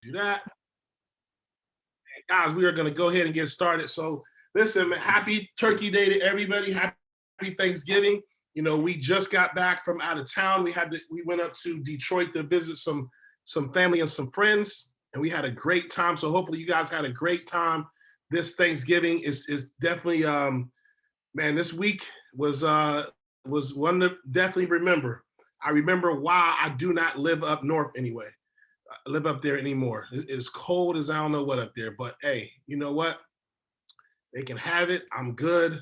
Do that. Guys, we are going to go ahead and get started. So listen, happy Turkey Day to everybody. Happy Thanksgiving. You know, we just got back from out of town. We went up to Detroit to visit some family and some friends, and we had a great time. So hopefully you guys had a great time. This Thanksgiving is definitely, man, this week was one to definitely remember. I remember why I do not live up north anyway. Live up there anymore. It's cold as I don't know what up there, but hey, you know what? They can have it. I'm good.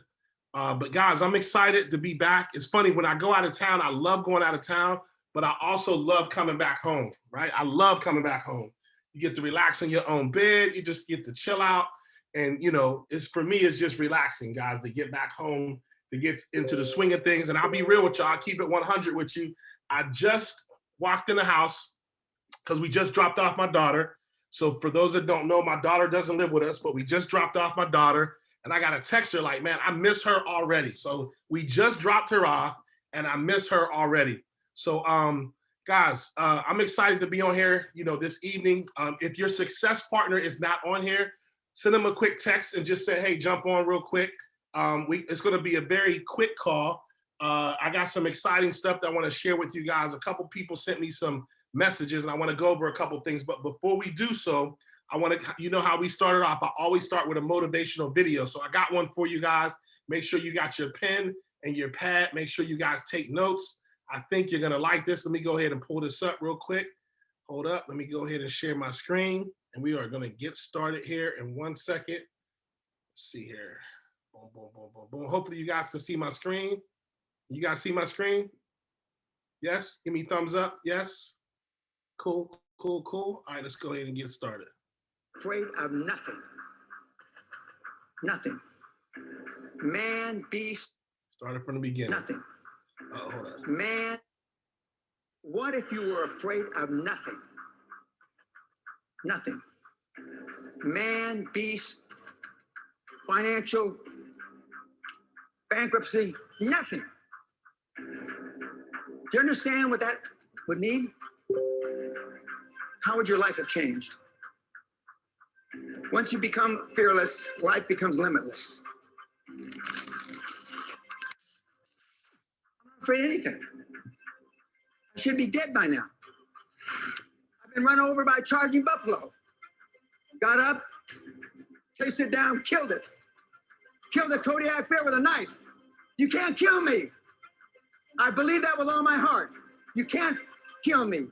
But guys, I'm excited to be back. It's funny, when I go out of town, I love going out of town, but I also love coming back home, right? I love coming back home. You get to relax in your own bed. You just get to chill out. And, you know, for me, it's just relaxing, guys, to get back home, to get into the swing of things. And I'll be real with y'all. I'll keep it 100 with you. I just walked in the house because we just dropped off my daughter. So for those that don't know, my daughter doesn't live with us, but we just dropped off my daughter. And I got a text her like, man, I miss her already. So we just dropped her off and I miss her already. So guys, I'm excited to be on here, you know, this evening. If your success partner is not on here, send them a quick text and just say, hey, jump on real quick. It's gonna be a very quick call. I got some exciting stuff that I wanna share with you guys. A couple people sent me some messages and I wanna go over a couple things, but before we do so, I want to, you know how we started off, I always start with a motivational video. So I got one for you guys. Make sure you got your pen and your pad. Make sure you guys take notes. I think you're going to like this. Let me go ahead and pull this up real quick. Hold up. Let me go ahead and share my screen. And we are going to get started here in 1 second. Let's see here. Boom, boom, boom, boom, boom. Hopefully you guys can see my screen. You guys see my screen? Yes? Give me thumbs up. Yes? Cool, cool, cool. All right, let's go ahead and get started. Afraid of nothing. Nothing. Man, beast. Started from the beginning. Nothing. Oh, hold on. Man, what if you were afraid of nothing? Nothing. Man, beast, financial, bankruptcy, nothing. Do you understand what that would mean? How would your life have changed? Once you become fearless, life becomes limitless. I'm not afraid of anything. I should be dead by now. I've been run over by a charging buffalo. Got up, chased it down, killed it. Killed a Kodiak bear with a knife. You can't kill me. I believe that with all my heart. You can't kill me.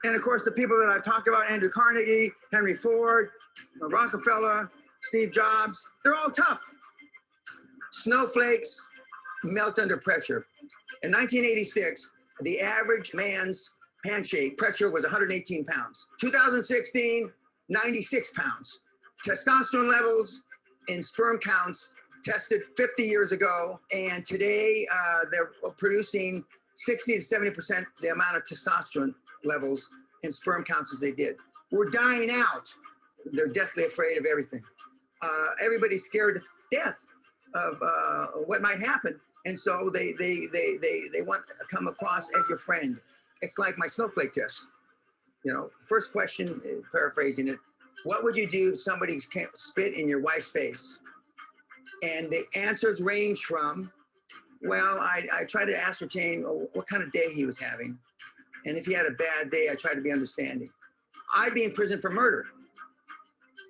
And of course, the people that I've talked about, Andrew Carnegie, Henry Ford, Rockefeller, Steve Jobs, they're all tough. Snowflakes melt under pressure. In 1986, the average man's handshake pressure was 118 pounds. 2016, 96 pounds. Testosterone levels in sperm counts tested 50 years ago, and today they're producing 60 to 70% the amount of testosterone levels in sperm counts as they did. We're dying out. They're deathly afraid of everything. Everybody's scared to death of what might happen, and so they want to come across as your friend. It's like my snowflake test. You know, first question, paraphrasing it, what would you do if somebody spit in your wife's face? And the answers range from, well, I try to ascertain what kind of day he was having. And if he had a bad day, I try to be understanding. I'd be in prison for murder.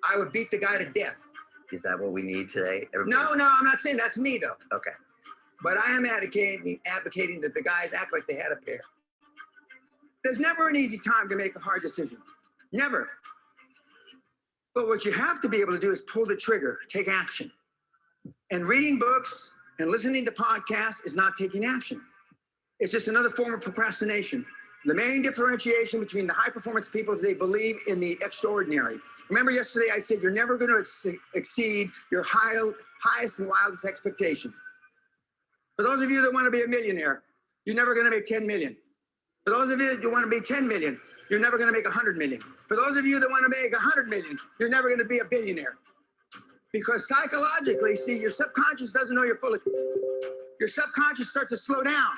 I would beat the guy to death. Is that what we need today? No, I'm not saying that's me though. Okay. But I am advocating that the guys act like they had a pair. There's never an easy time to make a hard decision. Never. But what you have to be able to do is pull the trigger, take action. And reading books and listening to podcasts is not taking action. It's just another form of procrastination. The main differentiation between the high performance people is they believe in the extraordinary. Remember yesterday I said you're never going to exceed your highest and wildest expectation. For those of you that want to be a millionaire, you're never going to make 10 million. For those of you that want to be 10 million, you're never going to make 100 million. For those of you that want to make 100 million, you're never going to be a billionaire. Because psychologically, see, your subconscious doesn't know you're full of, your subconscious starts to slow down.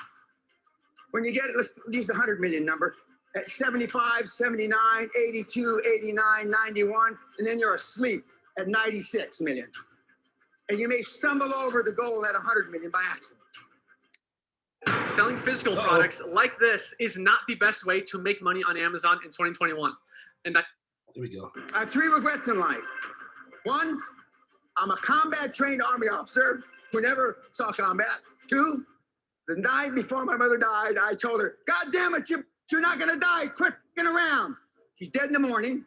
When you get, let's use the 100 million number, at 75, 79, 82, 89, 91, and then you're asleep at 96 million. And you may stumble over the goal at 100 million by accident. Selling physical products like this is not the best way to make money on Amazon in 2021. And Here we go. I have 3 regrets in life. 1, I'm a combat trained Army officer who never saw combat. 2, the night before my mother died, I told her, God damn it, you're not gonna die, quit f***ing around. She's dead in the morning.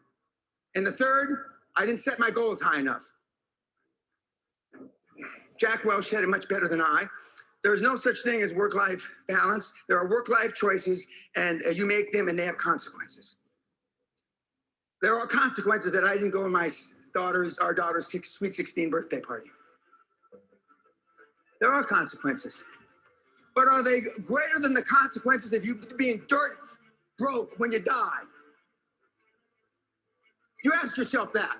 And the 3rd, I didn't set my goals high enough. Jack Welch said it much better than I. There's no such thing as work-life balance. There are work-life choices, and you make them, and they have consequences. There are consequences that I didn't go to our daughter's sweet 16 birthday party. There are consequences. But are they greater than the consequences of you being dirt broke when you die? You ask yourself that.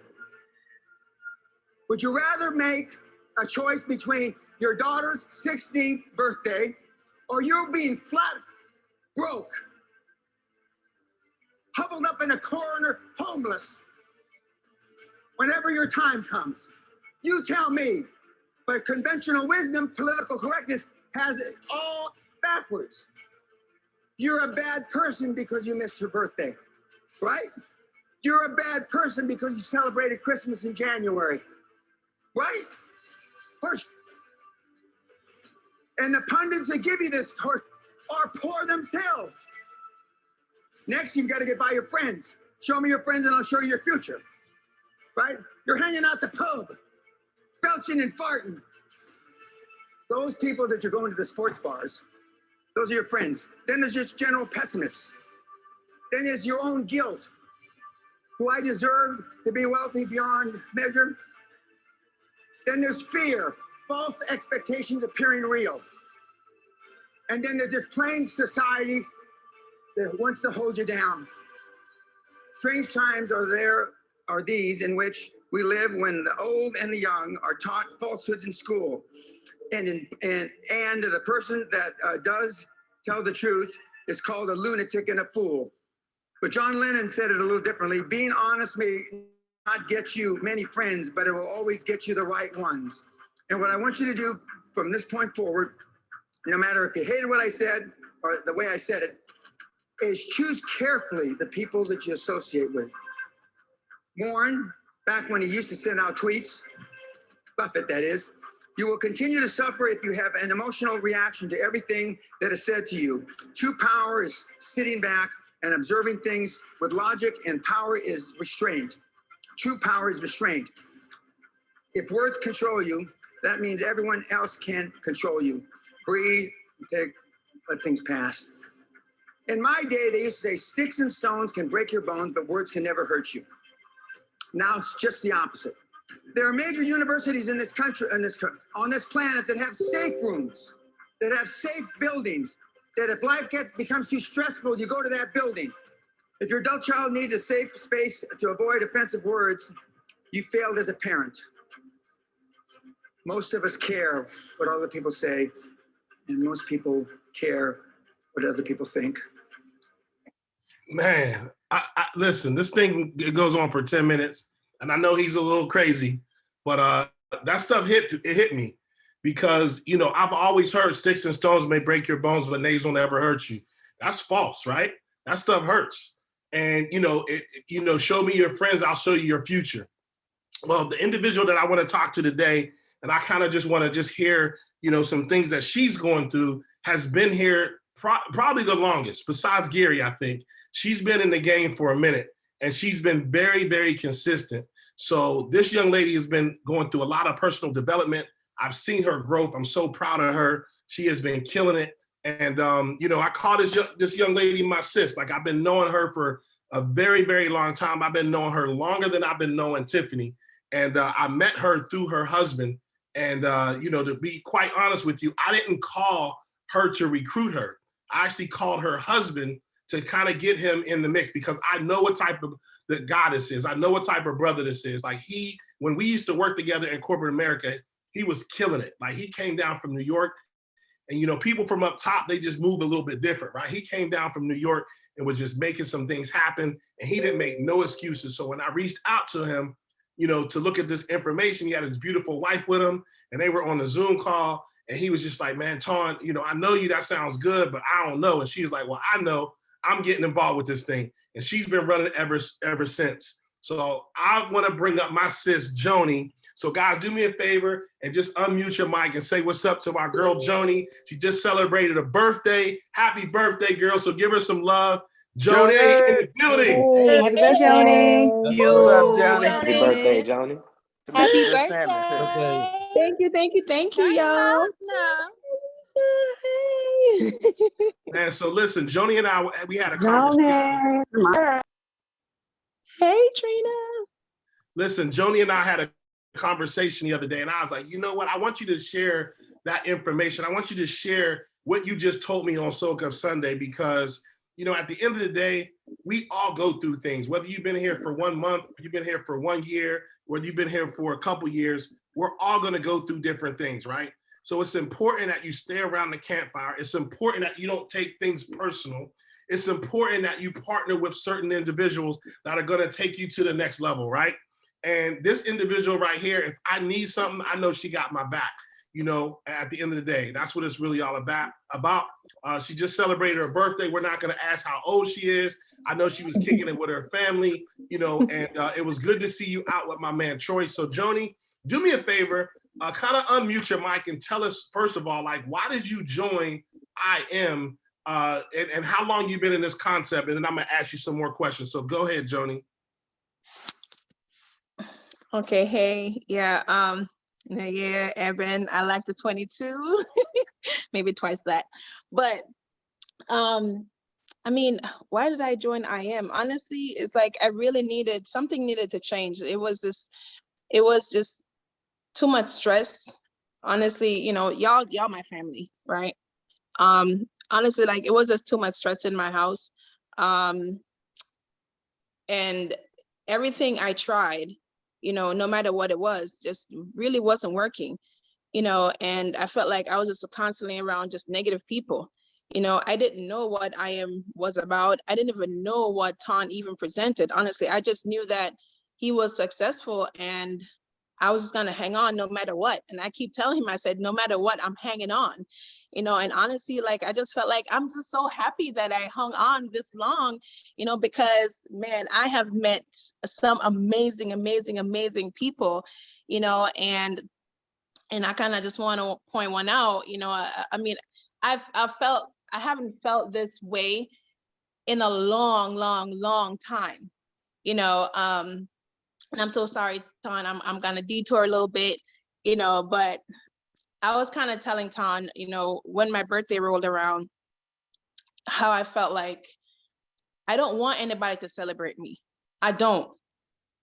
Would you rather make a choice between your daughter's 16th birthday or you being flat broke, huddled up in a corner, homeless, whenever your time comes? You tell me. But conventional wisdom, political correctness, has it all backwards. You're a bad person because you missed your birthday, right? You're a bad person because you celebrated Christmas in January, right? And the pundits that give you this horse are poor themselves. Next, you've got to get by your friends. Show me your friends and I'll show you your future, right? You're hanging out the pub, belching and farting. Those people that you're going to the sports bars, those are your friends. Then there's just general pessimists. Then there's your own guilt. Do I deserve to be wealthy beyond measure? Then there's fear, false expectations appearing real. And then there's just plain society that wants to hold you down. Strange times are these in which we live when the old and the young are taught falsehoods in school. And the person that does tell the truth is called a lunatic and a fool. But John Lennon said it a little differently. Being honest may not get you many friends, but it will always get you the right ones. And what I want you to do from this point forward, no matter if you hated what I said or the way I said it, is choose carefully the people that you associate with. Warren, back when he used to send out tweets, Buffett that is, you will continue to suffer if you have an emotional reaction to everything that is said to you. True power is sitting back and observing things with logic, and power is restraint. True power is restraint. If words control you, that means everyone else can control you. Breathe, let things pass. In my day, they used to say sticks and stones can break your bones, but words can never hurt you. Now it's just the opposite. There are major universities in this country, on this planet, that have safe rooms, that have safe buildings, that if life becomes too stressful, you go to that building. If your adult child needs a safe space to avoid offensive words, you failed as a parent. Most of us care what other people say, and most people care what other people think. Man, listen, this thing it goes on for 10 minutes, and I know he's a little crazy, but that stuff hit me because, you know, I've always heard sticks and stones may break your bones, but nails don't ever hurt you. That's false, right? That stuff hurts. And, show me your friends, I'll show you your future. Well, the individual that I want to talk to today, and I kind of just want to hear, some things that she's going through, has been here probably the longest, besides Gary, I think. She's been in the game for a minute, and she's been very, very consistent. So this young lady has been going through a lot of personal development. I've seen her growth. I'm so proud of her. She has been killing it. And, I call this young lady my sis. Like, I've been knowing her for a very, very long time. I've been knowing her longer than I've been knowing Tiffany. And I met her through her husband. And, to be quite honest with you, I didn't call her to recruit her. I actually called her husband to kind of get him in the mix because I know what type of the guy this is. I know what type of brother this is. Like, when we used to work together in corporate America, he was killing it. Like, he came down from New York, and, people from up top, they just move a little bit different, right? He came down from New York, and was just making some things happen. And he didn't make no excuses. So when I reached out to him, you know, to look at this information, he had his beautiful wife with him, and they were on the Zoom call. And he was just like, man, Ton, you know, I know you, that sounds good, but I don't know. And she was like, well, I know, I'm getting involved with this thing. And she's been running ever since. So I want to bring up my sis, Joni. So guys, do me a favor and just unmute your mic and say what's up to my girl, Joni. She just celebrated a birthday. Happy birthday, girl. So give her some love. Joni in the building. Hey, happy birthday, Joni. What's up, Johnny? Happy birthday, Johnny. Happy Good salmon, too. birthday. Thank you, y'all. And so listen, Joni and I, we had a conversation. Hey, Trina. Listen, Joni and I had a conversation the other day, and I was like, you know what? I want you to share that information. I want you to share what you just told me on Soak Up Sunday, because, you know, at the end of the day, we all go through things. Whether you've been here for 1 month, you've been here for 1 year, whether you've been here for a couple years, we're all going to go through different things, right? So it's important that you stay around the campfire. It's important that you don't take things personal. It's important that you partner with certain individuals that are going to take you to the next level, right? And this individual right here, if I need something, I know she got my back. You know, at the end of the day, that's what it's really all about. She just celebrated her birthday. We're not going to ask how old she is. I know she was kicking it with her family, you know, and it was good to see you out with my man, Troy. So Joni, do me a favor, kind of unmute your mic and tell us, first of all, like, why did you join I Am, and how long you been in this concept? And then I'm going to ask you some more questions. So go ahead, Joni. Okay, hey, yeah, Evan, I like the 22, maybe twice that. But I mean, why did I join I Am? Honestly, it's like I really something needed to change. It was just too much stress. Honestly, you know, y'all my family, right? Honestly, like, it was just too much stress in my house. And everything I tried, you know, no matter what it was, just really wasn't working, you know, and I felt like I was just constantly around just negative people. You know, I didn't know what I Am was about. I didn't even know what Ton even presented. Honestly, I just knew that he was successful and I was just gonna hang on no matter what. And I keep telling him, I said, no matter what, I'm hanging on, you know, and honestly, like, I just felt like I'm just so happy that I hung on this long, you know, because man, I have met some amazing people, you know, and I kind of just want to point one out, you know, I mean, I haven't felt this way in a long time, you know, and I'm so sorry, Ton, I'm gonna detour a little bit, you know, but I was kind of telling Ton, you know, when my birthday rolled around, how I felt like I don't want anybody to celebrate me. I don't,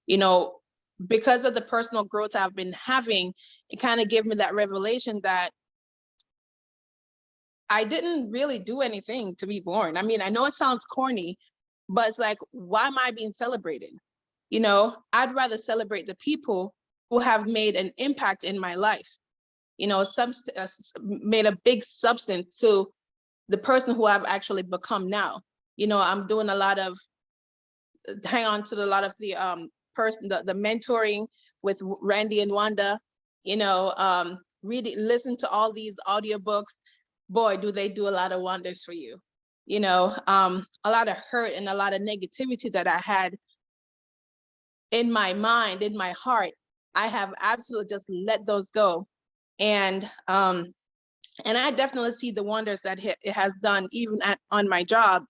you know, because of the personal growth I've been having, it kind of gave me that revelation that I didn't really do anything to be born. I mean, I know it sounds corny, but it's like, why am I being celebrated? You know, I'd rather celebrate the people who have made an impact in my life, you know, made a big substance to the person who I've actually become now. You know, I'm doing a lot of, hang on to a lot of the the mentoring with Randy and Wanda, you know, listen to all these audiobooks. Boy, do they do a lot of wonders for you. You know, a lot of hurt and a lot of negativity that I had in my mind, in my heart, I have absolutely just let those go. And I definitely see the wonders that it has done, even on my job,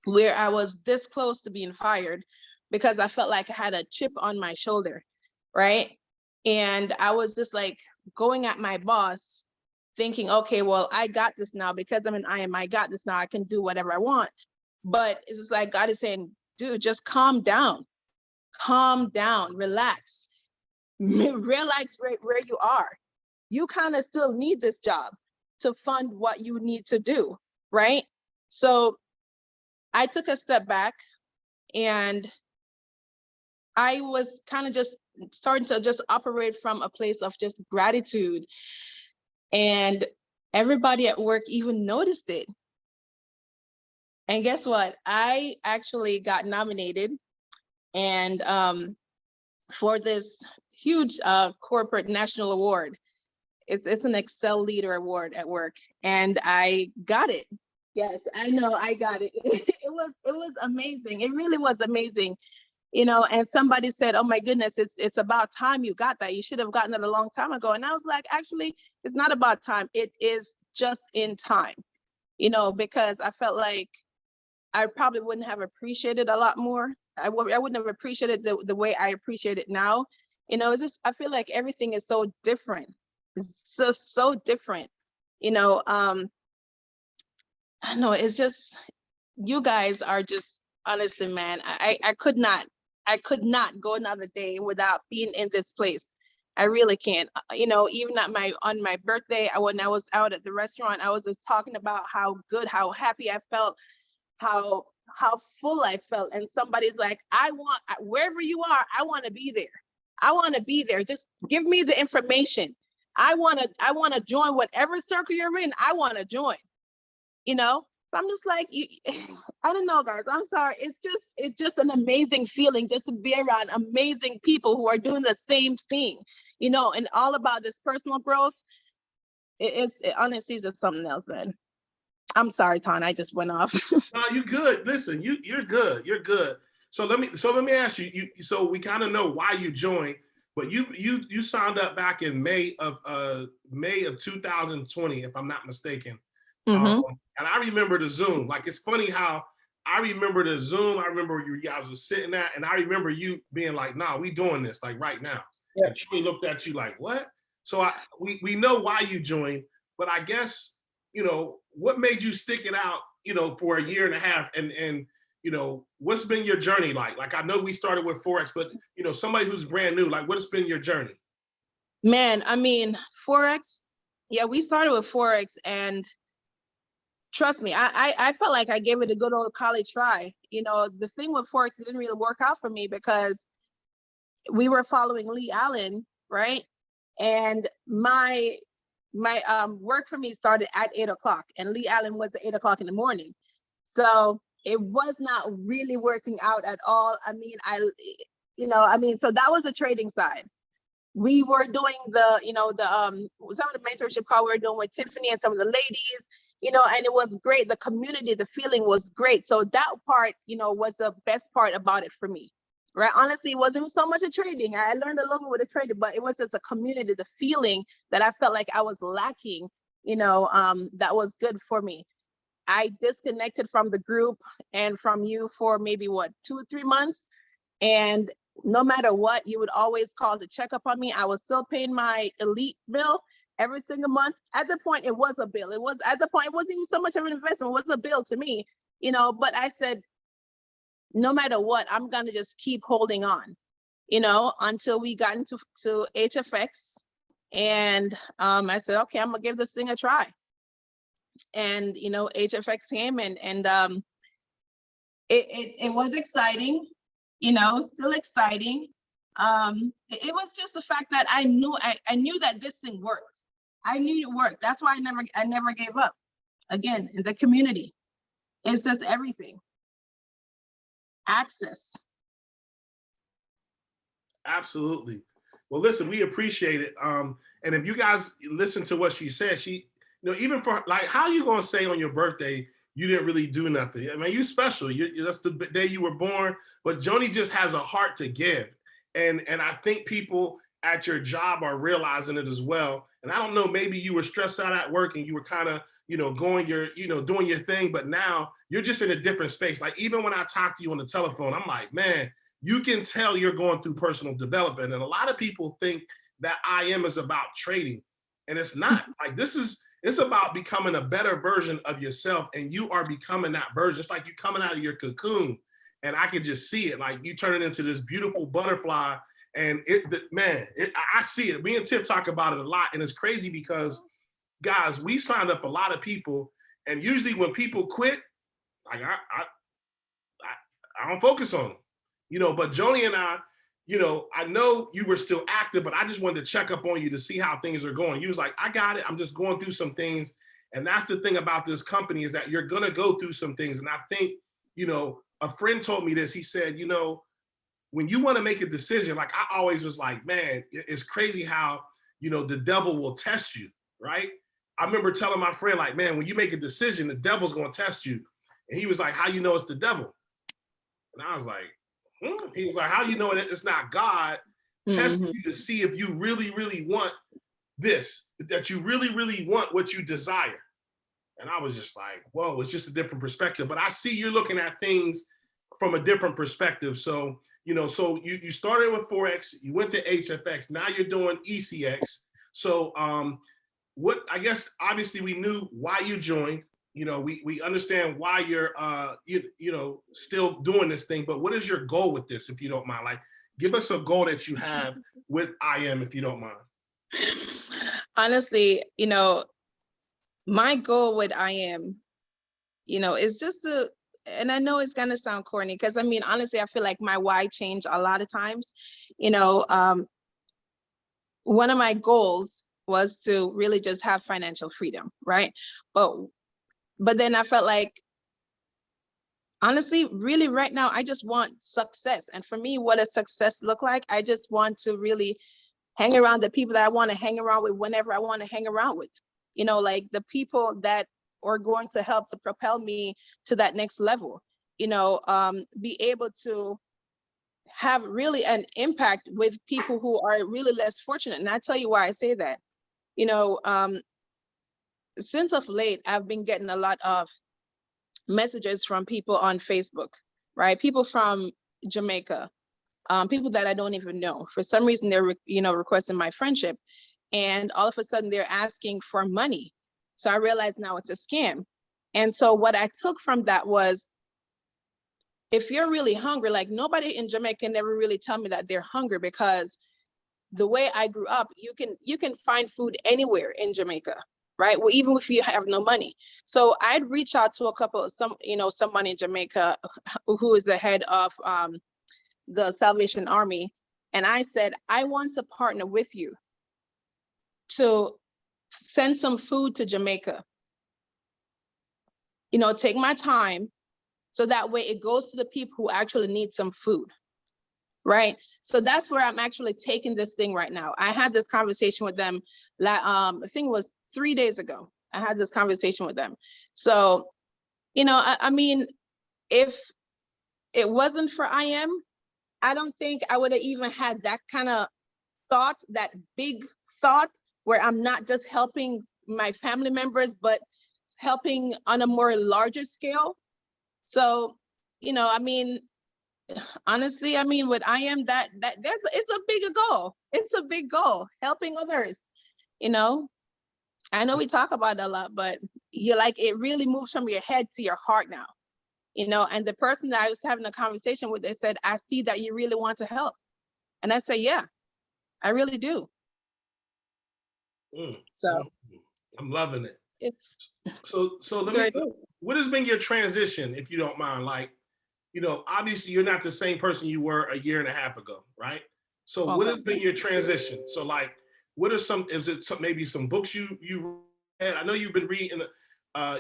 where I was this close to being fired because I felt like I had a chip on my shoulder, right? And I was just like going at my boss thinking, okay, well, I got this now because I'm an I Am, I got this now, I can do whatever I want. But it's just like God is saying, dude, just calm down, relax, realize where you are. You kind of still need this job to fund what you need to do, right? So I took a step back and I was kind of just starting to just operate from a place of just gratitude. And everybody at work even noticed it. And guess what? I actually got nominated and for this huge corporate national award. It's an Excel Leader Award at work, and I got it. Yes, I know I got it. It was amazing. It really was amazing. And somebody said, "Oh my goodness, it's about time you got that. You should have gotten it a long time ago." And I was like, actually, it's not about time. It is just in time. Because I felt like I probably wouldn't have appreciated a lot more. I wouldn't have appreciated the way I appreciate it now. It's just, I feel like everything is so different. It's just so different. I know it's just, you guys are just, honestly, man, I could not go another day without being in this place. I really can't. Even on my birthday, when I was out at the restaurant, I was just talking about how good, how happy I felt, how full I felt. And somebody's like, wherever you are, I want to be there. I want to be there. Just give me the information. I want to join whatever circle you're in. I want to join. So I'm just like, I don't know, guys. I'm sorry. It's just an amazing feeling just to be around amazing people who are doing the same thing, and all about this personal growth. It honestly is just something else, man. I'm sorry, Ton. I just went off. No, you're good. Listen, you're good. You're good. So let me ask you. So we kind of know why you joined, but you signed up back in May of 2020, if I'm not mistaken. Mhm. And I remember the Zoom. Like, it's funny how I remember the Zoom. I remember you guys were sitting there, and I remember you being like, "Nah, we doing this like right now." Yeah. And she looked at you like, "What?" So we know why you joined, but I guess what made you stick it out, for a year and a half, and what's been your journey like? Like, I know we started with Forex, but somebody who's brand new, like, what's been your journey? Man, I mean, Forex. Yeah, we started with Forex, and trust me, I felt like I gave it a good old college try. The thing with Forex, it didn't really work out for me because we were following Lee Allen, right? And my work for me started at 8 o'clock, and Lee Allen was at 8 o'clock in the morning. So it was not really working out at all. I mean, so that was the trading side. We were doing some of the mentorship call we were doing with Tiffany and some of the ladies, and it was great. The community, the feeling was great. So that part, was the best part about it for me, right? Honestly, it wasn't so much of trading. I learned a little bit with the trading, but it was just a community, the feeling that I felt like I was lacking, that was good for me. I disconnected from the group and from you for maybe 2 or 3 months. And no matter what, you would always call to check up on me. I was still paying my elite bill every single month. At the point, it was a bill. It wasn't even so much of an investment. It was a bill to me, but I said, no matter what, I'm going to just keep holding on, until we got into HFX. And I said, okay, I'm going to give this thing a try. And, HFX came and it was exciting, still exciting. It was just the fact that I knew that this thing worked. I knew it worked. That's why I never gave up. Again, the community, it's just everything. Access. Absolutely. Well, listen, we appreciate it. And if you guys listen to what she said, even for like, how you gonna say on your birthday you didn't really do nothing? I mean, you special. That's the day you were born. But Joni just has a heart to give, and I think people at your job are realizing it as well. And I don't know, maybe you were stressed out at work and you were kind of doing your thing, but now you're just in a different space. Like, even when I talk to you on the telephone, I'm like, man, you can tell you're going through personal development. And a lot of people think that IM is about trading, and it's not. Like, it's about becoming a better version of yourself, and you are becoming that version. It's like you coming out of your cocoon, and I can just see it. Like, you turn it into this beautiful butterfly, and I see it. Me and Tiff talk about it a lot, and it's crazy because, guys, we signed up a lot of people, and usually when people quit, like I don't focus on them, But Joni and I know you were still active, but I just wanted to check up on you to see how things are going. You was like, I got it. I'm just going through some things. And that's the thing about this company is that you're gonna go through some things. And I think, you know, a friend told me this. He said, you know, when you want to make a decision, like I always was like, man, it's crazy how, you know, the devil will test you, right? I remember telling my friend, like, man, when you make a decision, the devil's gonna test you. And he was like, how you know it's the devil? And I was like, He was like, how do you know that it's not God testing you to see if you really, really want this, that you really, really want what you desire? And I was just like, whoa, it's just a different perspective. But I see you're looking at things from a different perspective. So, you know, so you started with Forex, you went to HFX, now you're doing ECX. So what, I guess, obviously we knew why you joined. You know, we understand why you're, you know, still doing this thing, but what is your goal with this, if you don't mind? Like, give us a goal that you have with IM, if you don't mind. Honestly, you know, my goal with IM, you know, is just to, and I know it's gonna sound corny, because I mean, honestly, I feel like my why changed a lot of times. You know, one of my goals was to really just have financial freedom, right? But then I felt like, honestly, really right now, I just want success. And for me, what does success look like? I just want to really hang around the people that I want to hang around with whenever I want to hang around with. You know, like the people that are going to help to propel me to that next level. You know, be able to have really an impact with people who are really less fortunate. And I tell you why I say that. You know, since of late, I've been getting a lot of messages from people on Facebook, right? People from Jamaica, people that I don't even know. For some reason, they're, you know, requesting my friendship, and all of a sudden they're asking for money. So I realized now it's a scam. And so what I took from that was, if you're really hungry, like nobody in Jamaica never really tell me that they're hungry, because the way I grew up, you can find food anywhere in Jamaica, right? Well, even if you have no money. So I'd reach out to someone in Jamaica who is the head of the Salvation Army. And I said, I want to partner with you to send some food to Jamaica. You know, take my time, so that way it goes to the people who actually need some food, right? So that's where I'm actually taking this thing right now. I had this conversation with them, I think it was 3 days ago. I had this conversation with them. So, you know, I mean, if it wasn't for IM, I don't think I would have even had that kind of thought, that big thought, where I'm not just helping my family members, but helping on a more larger scale. So, you know, I mean, honestly, I mean, with IM, it's a bigger goal. It's a big goal, helping others. You know, I know we talk about it a lot, but you're like, it really moves from your head to your heart now. You know, and the person that I was having a conversation with, they said, I see that you really want to help. And I said, yeah, I really do. So I'm loving it. it's So what has been your transition, if you don't mind? Like, you know, obviously you're not the same person you were a year and a half ago, right? So what has been your transition? So like, what are maybe some books you read? I know you've been reading,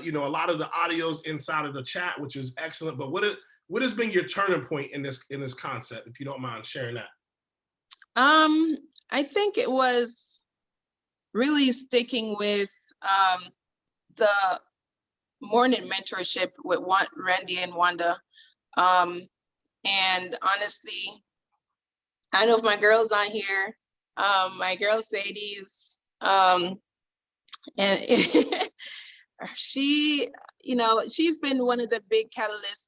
you know, a lot of the audios inside of the chat, which is excellent. But what has been your turning point in this concept, if you don't mind sharing that? I think it was really sticking with the morning mentorship with Randy and Wanda. And honestly, I know if my girl's on here, my girl Sadie's, and she, you know, she's been one of the big catalysts,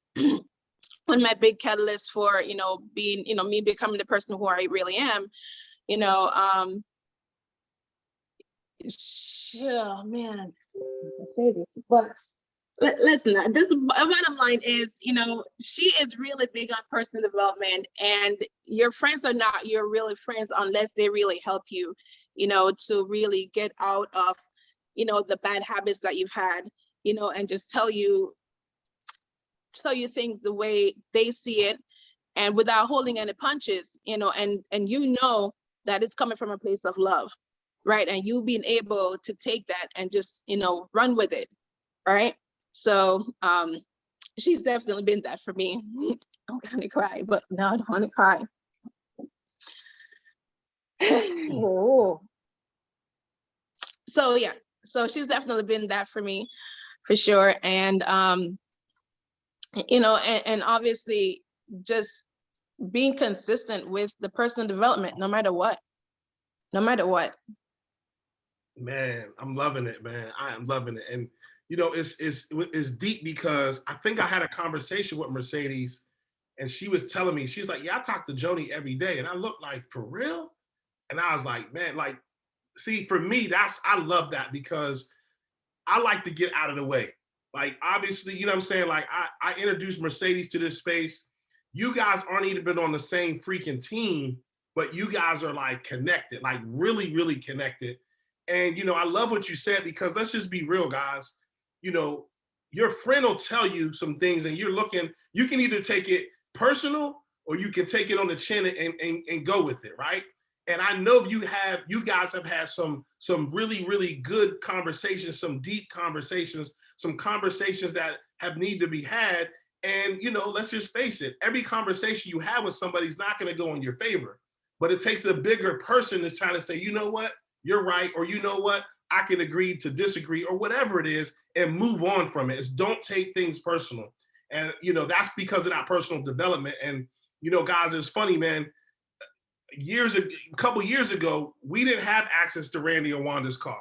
one of my big catalysts for, you know, being, you know, me becoming the person who I really am, you know. Sure, man, I say this, but listen, this bottom line is, you know, she is really big on personal development, and your friends are not your really friends unless they really help you, you know, to really get out of, you know, the bad habits that you've had, you know, and just tell you things the way they see it, and without holding any punches, you know, and you know that it's coming from a place of love. right? And you being able to take that and just, run with it, right? So she's definitely been that for me. I'm gonna cry, but no, I don't want to cry. Oh. So yeah, so she's definitely been that for me, for sure. And and obviously just being consistent with the personal development, no matter what. Man, I'm loving it, man. I am loving it. And it's deep because I think I had a conversation with Mercedes and she was telling me, she's like, yeah, I talk to Joni every day. And I looked like, for real? And I was like, man, like, see, for me, I love that because I like to get out of the way. Like, obviously, you know what I'm saying? Like, I introduced Mercedes to this space. You guys aren't even on the same freaking team, but you guys are like connected, like really, really connected. And, I love what you said because let's just be real, guys. Your friend will tell you some things and you can either take it personal or you can take it on the chin and go with it, right? And I know you guys have had some really, really good conversations, some deep conversations, some conversations that have need to be had. And, let's just face it, every conversation you have with somebody is not going to go in your favor, but it takes a bigger person to try to say, you know what, you're right. Or you know what, I can agree to disagree or whatever it is and move on from it. It's don't take things personal. And, that's because of that personal development. And, guys, it's funny, man. A couple years ago, we didn't have access to Randy and Wanda's car.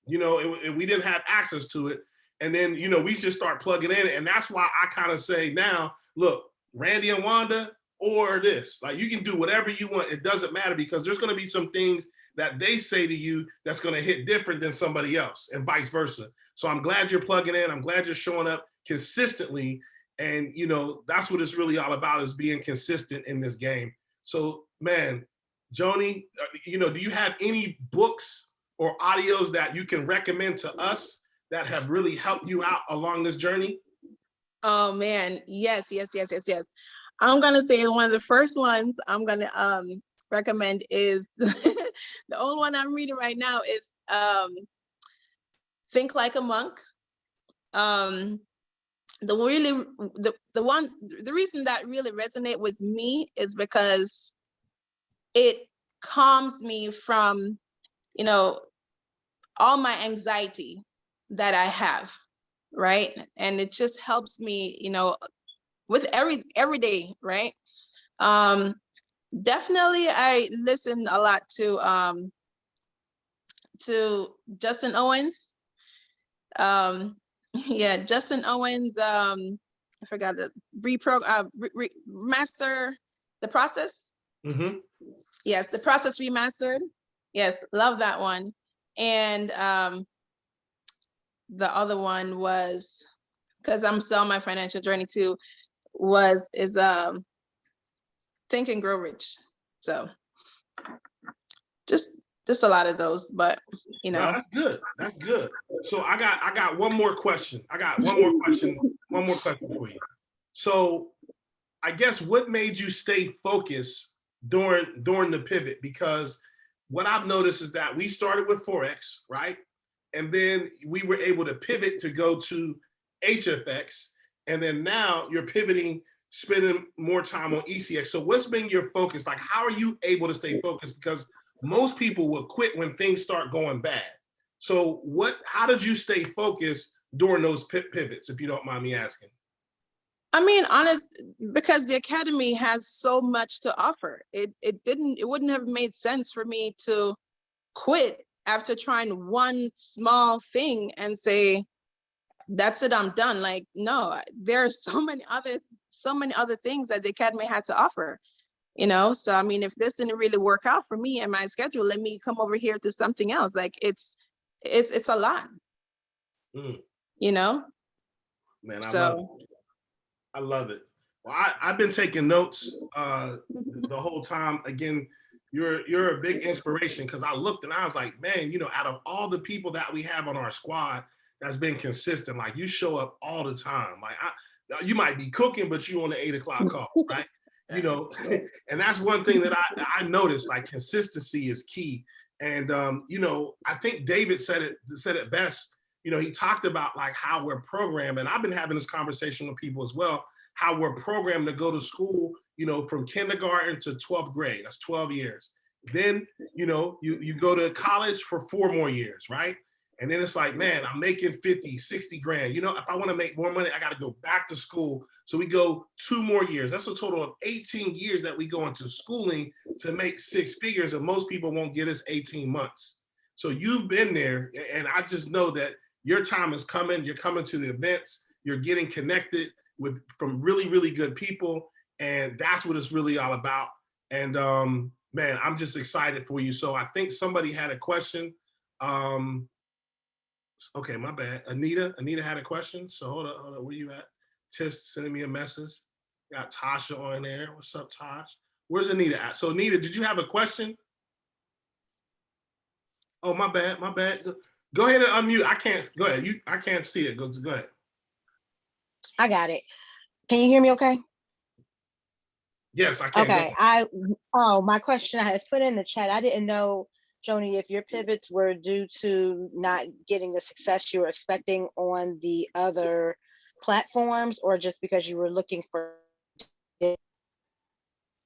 We didn't have access to it. And then, we just start plugging in. And that's why I kind of say now, look, Randy and Wanda or this, like you can do whatever you want. It doesn't matter because there's going to be some things that they say to you that's going to hit different than somebody else and vice versa. So I'm glad you're plugging in. I'm glad you're showing up consistently. And, that's what it's really all about is being consistent in this game. So, man, Joni, do you have any books or audios that you can recommend to us that have really helped you out along this journey? Oh man, yes. I'm gonna say one of the first ones I'm gonna recommend is the only one I'm reading right now is Think Like a Monk. The reason that really resonate with me is because it calms me from, all my anxiety that I have, right? And it just helps me, with every day, right? Definitely I listen a lot to Justin Owens. Yeah, Justin Owens, I forgot the remaster the process. Mm-hmm. Yes, the process remastered. Yes, love that one. And the other one was, because I'm still on my financial journey too, is Think and Grow Rich. So just a lot of those, but No, that's good. That's good. So I got one more question. One more question for you. So I guess what made you stay focused during the pivot? Because what I've noticed is that we started with Forex, right? And then we were able to pivot to go to HFX. And then now you're pivoting, spending more time on ECX. So what's been your focus? Like, how are you able to stay focused? Because most people will quit when things start going bad. So how did you stay focused during those pivots, if you don't mind me asking? I mean, because the Academy has so much to offer. It wouldn't have made sense for me to quit after trying one small thing and say, that's it, I'm done. Like, no, there are so many other things that the Academy had to offer, So, I mean, if this didn't really work out for me and my schedule, let me come over here to something else. Like it's a lot, Man, I love it. Well, I've been taking notes the whole time. Again, you're a big inspiration because I looked and I was like, man, out of all the people that we have on our squad that's been consistent, like you show up all the time. Like you might be cooking, but you on the 8 o'clock call, right? And that's one thing that I noticed, like consistency is key. And you know, I think David said it best. You know, he talked about like how we're programmed, and I've been having this conversation with people as well, how we're programmed to go to school, you know, from kindergarten to 12th grade. That's 12 years. Then, you know, you go to college for 4 more years, right? And then it's like, man, I'm making 50, 60 grand. You know, if I want to make more money, I got to go back to school. So we go 2 more years. That's a total of 18 years that we go into schooling to make 6 figures, and most people won't get us 18 months. So you've been there, and I just know that your time is coming. You're coming to the events. You're getting connected from really, really good people, and that's what it's really all about. And man, I'm just excited for you. So I think somebody had a question. Okay, my bad. Anita had a question. So hold on. Where you at? Tiff sending me a message. Got Tasha on there. What's up, Tosh? Where's Anita at? So Anita, did you have a question? Oh, my bad. Go ahead and unmute. I can't. Go ahead. I can't see it. Go ahead. I got it. Can you hear me okay? Yes, I can. Okay. My question I had put in the chat. I didn't know, Joni, if your pivots were due to not getting the success you were expecting on the other platforms, or just because you were looking for,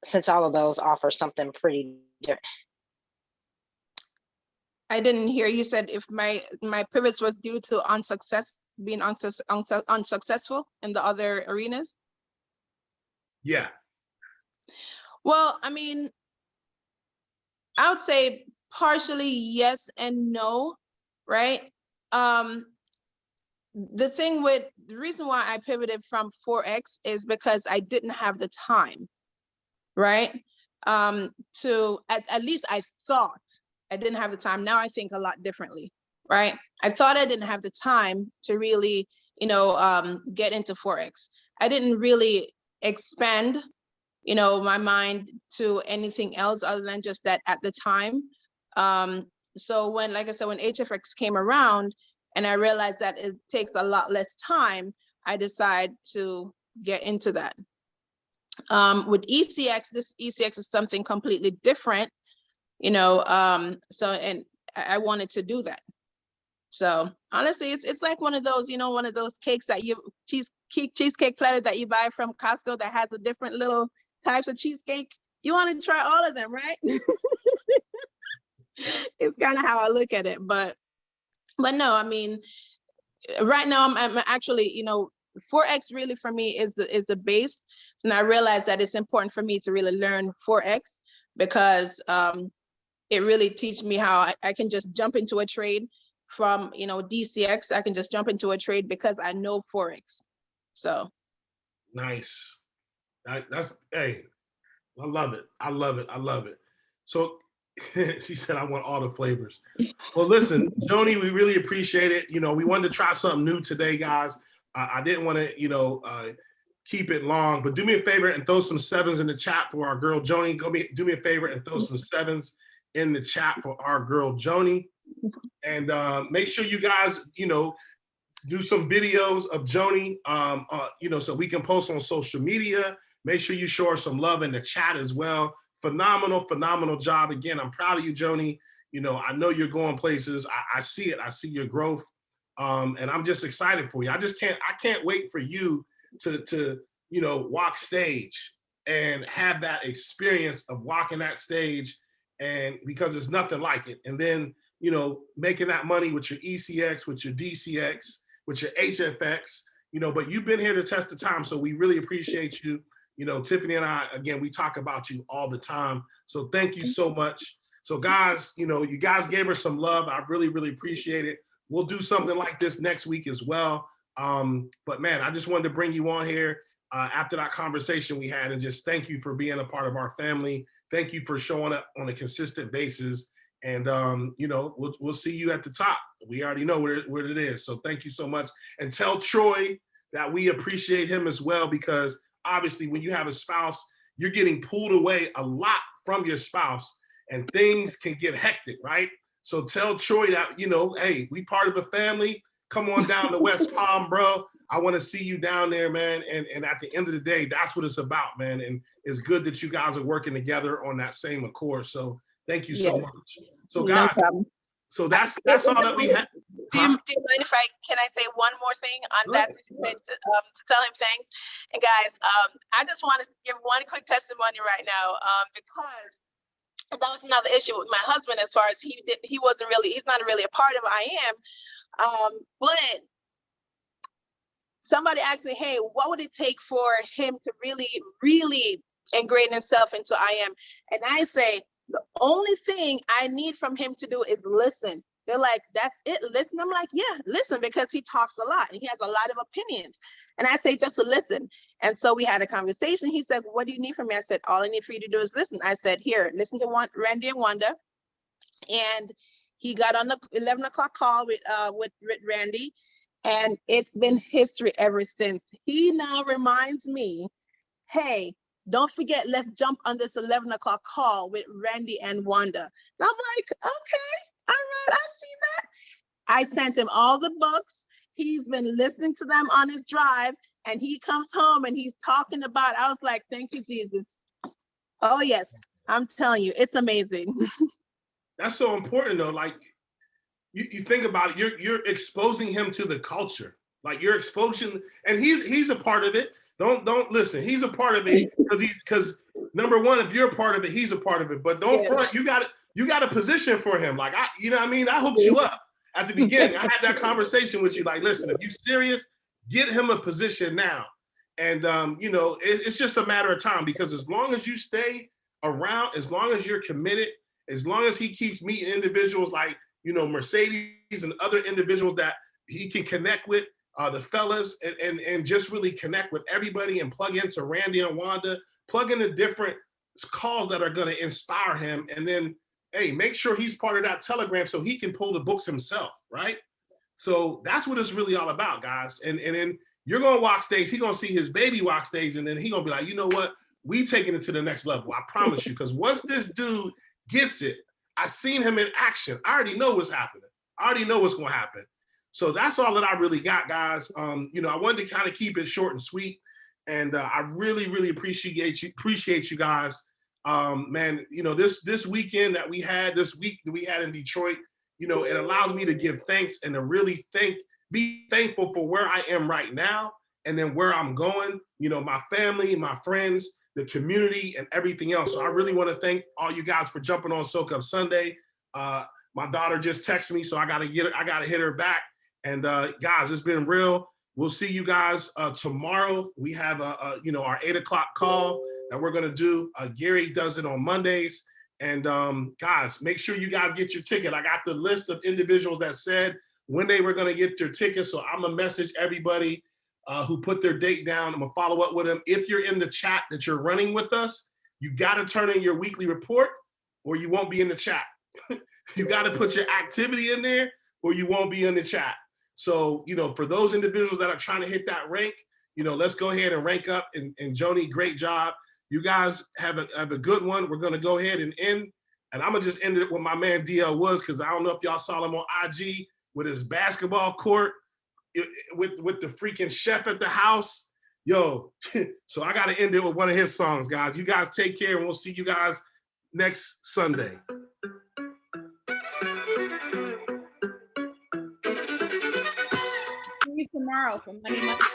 since all of those offer something pretty different. I didn't hear you said if my pivots was due to being unsuccessful in the other arenas. Yeah. Well, I mean, I would say partially yes and no, right? The reason why I pivoted from Forex is because I didn't have the time, right? At least I thought I didn't have the time. Now I think a lot differently, right? I thought I didn't have the time to really, get into Forex. I didn't really expand, my mind to anything else other than just that at the time. So like I said, when HFX came around and I realized that it takes a lot less time, I decided to get into that. With ECX, this ECX is something completely different, and I wanted to do that. So honestly, it's like one of those, one of those cakes that cheesecake platter that you buy from Costco that has a different little types of cheesecake. You want to try all of them, right? It's kind of how I look at it, but no, I mean, right now I'm actually, Forex really for me is the base, and I realize that it's important for me to really learn Forex because it really teaches me how I can just jump into a trade from DCX. I can just jump into a trade because I know Forex. So nice. That's hey, I love it. So she said, I want all the flavors. Well, listen, Joni, we really appreciate it. We wanted to try something new today, guys. I didn't want to, keep it long, but do me a favor and throw some 7s in the chat for our girl, Joni. Do me a favor and throw some 7s in the chat for our girl, Joni. And make sure you guys, do some videos of Joni, so we can post on social media. Make sure you show her some love in the chat as well. Phenomenal job. Again, I'm proud of you, Joni. I know you're going places. I see it. I see your growth. And I'm just excited for you. I can't wait for you to walk stage and have that experience of walking that stage, and because it's nothing like it. And then, making that money with your ECX, with your DCX, with your HFX, but you've been here to test the time. So we really appreciate you. Tiffany and I, again, we talk about you all the time. So thank you so much. So guys, you guys gave her some love. I really, really appreciate it. We'll do something like this next week as well. But man, I just wanted to bring you on here after that conversation we had, and just thank you for being a part of our family. Thank you for showing up on a consistent basis. And we'll see you at the top. We already know where it is. So thank you so much. And tell Troy that we appreciate him as well, because obviously when you have a spouse, you're getting pulled away a lot from your spouse, and things can get hectic, right? So tell Troy that, hey, we part of the family. Come on down to West Palm, bro. I want to see you down there, man. And at the end of the day, that's what it's about, man. And it's good that you guys are working together on that same accord. So Thank you so Yes. much. So No guys, problem. so that's all that we have. Do you mind if can I say one more thing on that? Since you said to tell him thanks. And guys, I just want to give one quick testimony right now, because that was another issue with my husband as far as he's not really a part of I Am. But somebody asked me, hey, what would it take for him to really ingrain himself into I Am? And I say, the only thing I need from him to do is listen. They're like, that's it, listen. I'm like, yeah, listen, because he talks a lot and he has a lot of opinions. And I say, just to listen. And so we had a conversation. He said, what do you need from me? I said, all I need for you to do is listen. I said, here, listen to Randy and Wanda. And he got on the 11 o'clock call with Randy. And it's been history ever since. He now reminds me, hey, don't forget, let's jump on this 11 o'clock call with Randy and Wanda. And I'm like, okay, all right, I see that. I sent him all the books. He's been listening to them on his drive, and he comes home and he's talking about, I was like, thank you, Jesus. Oh, yes, I'm telling you, it's amazing. That's so important though. Like you think about it, you're exposing him to the culture. Like you're exposing, and he's a part of it. Don't listen. He's a part of it because number one, if you're a part of it, he's a part of it. But don't front. You got a position for him. Like you know what I mean? I hooked you up at the beginning. I had that conversation with you. Like, listen, if you're serious, get him a position now. And you know, it's just a matter of time, because as long as you stay around, as long as you're committed, as long as he keeps meeting individuals like, you know, Mercedes and other individuals that he can connect with, the fellas, and just really connect with everybody and plug into Randy and Wanda, plug into different calls that are going to inspire him. And then, hey, make sure he's part of that Telegram so he can pull the books himself, right? So that's what it's really all about, guys. And then you're going to walk stage, he's going to see his baby walk stage, and then he's going to be like, you know what? We taking it to the next level. I promise you, because once this dude gets it, I seen him in action. I already know what's happening. I already know what's going to happen. So that's all that I really got, guys. You know, I wanted to kind of keep it short and sweet, and I really appreciate you guys. Man, you know, this weekend that we had, this week that we had in Detroit, you know, it allows me to give thanks and to really be thankful for where I am right now and then where I'm going. You know, my family, my friends, the community, and everything else. So I really want to thank all you guys for jumping on Soak Up Sunday. My daughter just texted me, so I gotta hit her back. And guys, it's been real. We'll see you guys tomorrow. We have you know, our 8 o'clock call that we're gonna do. Gary does it on Mondays. And guys, make sure you guys get your ticket. I got the list of individuals that said when they were gonna get their tickets. So I'm gonna message everybody who put their date down. I'm gonna follow up with them. If you're in the chat that you're running with us, you gotta turn in your weekly report or you won't be in the chat. You gotta put your activity in there or you won't be in the chat. So, you know, for those individuals that are trying to hit that rank, you know, let's go ahead and rank up. And Joni, great job. You guys have a good one. We're going to go ahead and end. And I'm going to just end it with my man DL Woods, because I don't know if y'all saw him on IG with his basketball court, with the freaking chef at the house. Yo, so I got to end it with one of his songs, guys. You guys take care, and we'll see you guys next Sunday. See you tomorrow for Money Monday.